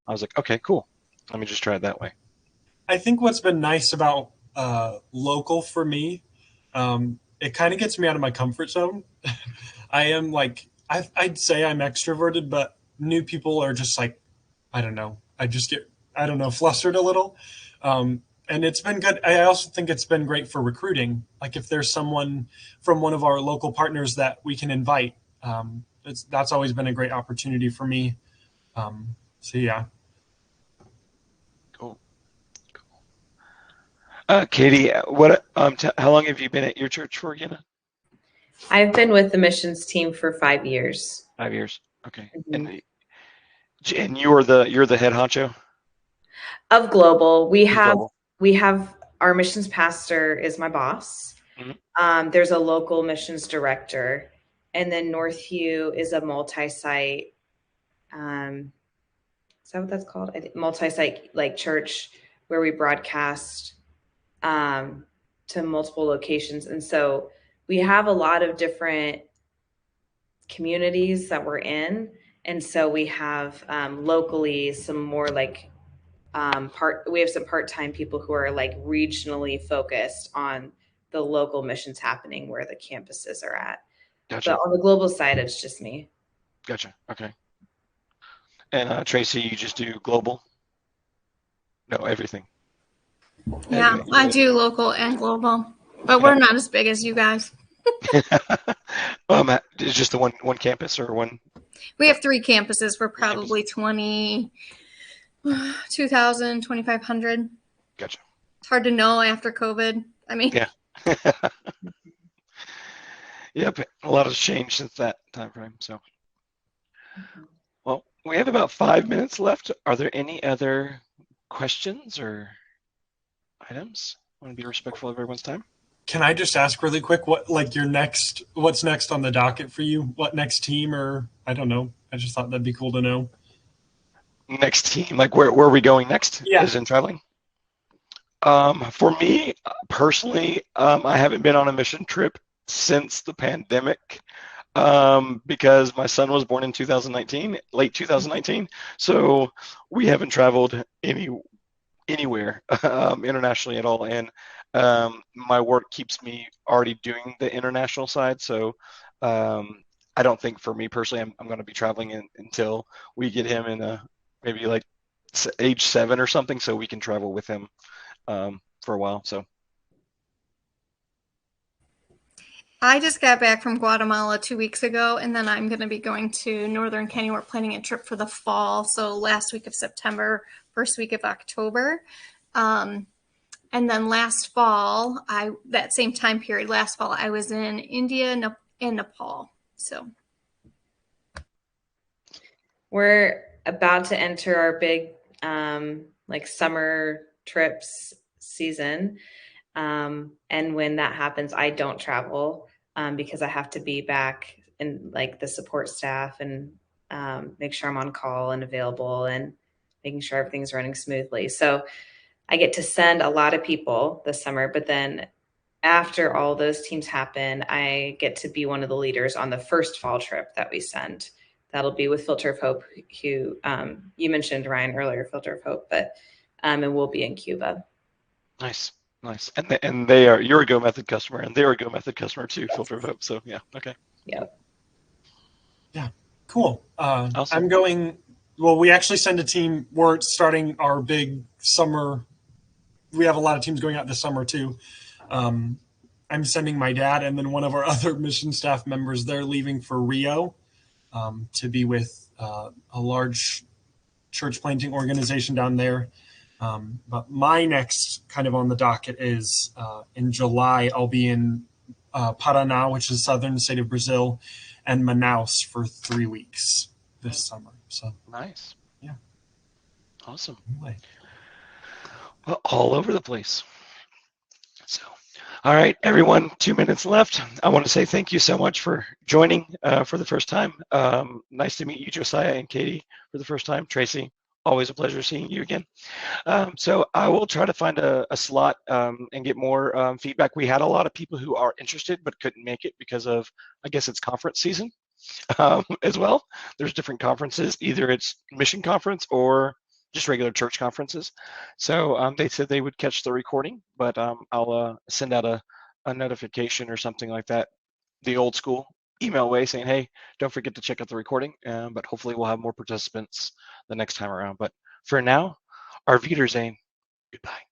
I was like, okay, cool. Let me just try it that way. I think what's been nice about local for me It kind of gets me out of my comfort zone. I am like, I'd say I'm extroverted, but new people are just like, I don't know. I just get, I don't know, flustered a little. And it's been good. I also think it's been great for recruiting. Like if there's someone from one of our local partners that we can invite, that's always been a great opportunity for me. So yeah. Cool. Katie, what? How long have you been at your church for again? I've been with the missions team for 5 years. 5 years. Okay. Mhm. And you're the head honcho Of global, we of have Global. our missions pastor is my boss. Mhm. There's a local missions director, and then Northview is a multi-site. Is that what that's called? Multi-site like church where we broadcast to multiple locations, and so we have a lot of different communities that we're in, and so we have locally some more like we have some part-time people who are like regionally focused on the local missions happening where the campuses are at. Gotcha. But on the global side, it's just me. Gotcha. Okay. And Tracy, you just do global? No, everything. Yeah, I do local and global, but we're not as big as you guys. It's just the one campus or one? We have 3 campuses. We're probably 2,000, 2,500. Gotcha. It's hard to know after COVID. I mean, yeah. Yep, a lot has changed since that time frame. So, well, we have about 5 minutes left. Are there any other questions or items? I want to be respectful of everyone's time. Can I just ask really quick what like what's next on the docket for you? What next team or I don't know. I just thought that'd be cool to know. Next team, like where are we going next? Yeah. As in traveling? For me personally, I haven't been on a mission trip since the pandemic because my son was born in 2019, late 2019. So we haven't traveled anywhere internationally at all. And my work keeps me already doing the international side. So I don't think for me personally, I'm going to be traveling until we get him in maybe like age 7 or something, so we can travel with him for a while. So I just got back from Guatemala 2 weeks ago, and then I'm going to be going to Northern Kenya. We're planning a trip for the fall, so last week of September, first week of October. And then last fall, that same time period, last fall, I was in India and Nepal. So We're about to enter our big like summer trips season. And when that happens, I don't travel because I have to be back in like the support staff and make sure I'm on call and available and making sure everything's running smoothly. So I get to send a lot of people this summer, but then after all those teams happen, I get to be one of the leaders on the first fall trip that we send. That'll be with Filter of Hope, who you mentioned, Ryan, earlier, Filter of Hope, but and we'll be in Cuba. Nice. And they are, you're a Go Method customer, and they're a Go Method customer too, Filter of Hope. So yeah, okay. Yep. Yeah, cool. Awesome. I'm going. Well, we actually send a team. We're starting our big summer. We have a lot of teams going out this summer too. I'm sending my dad and then one of our other mission staff members. They're leaving for Rio to be with a large church planting organization down there. But my next kind of on the docket is in July, I'll be in Paraná, which is southern state of Brazil, and Manaus for 3 weeks this summer. So nice. Yeah. Awesome. Anyway. Well, all over the place. So, all right, everyone, 2 minutes left. I want to say thank you so much for joining for the first time. Nice to meet you, Josiah and Katie, for the first time. Tracy, always a pleasure seeing you again. So I will try to find a slot and get more feedback. We had a lot of people who are interested but couldn't make it because of, I guess it's conference season as well. There's different conferences. Either it's mission conference or just regular church conferences. So they said they would catch the recording, but I'll send out a notification or something like that, the old school email way, saying, hey, don't forget to check out the recording. But hopefully we'll have more participants the next time around. But for now, our Wiedersehen. Goodbye.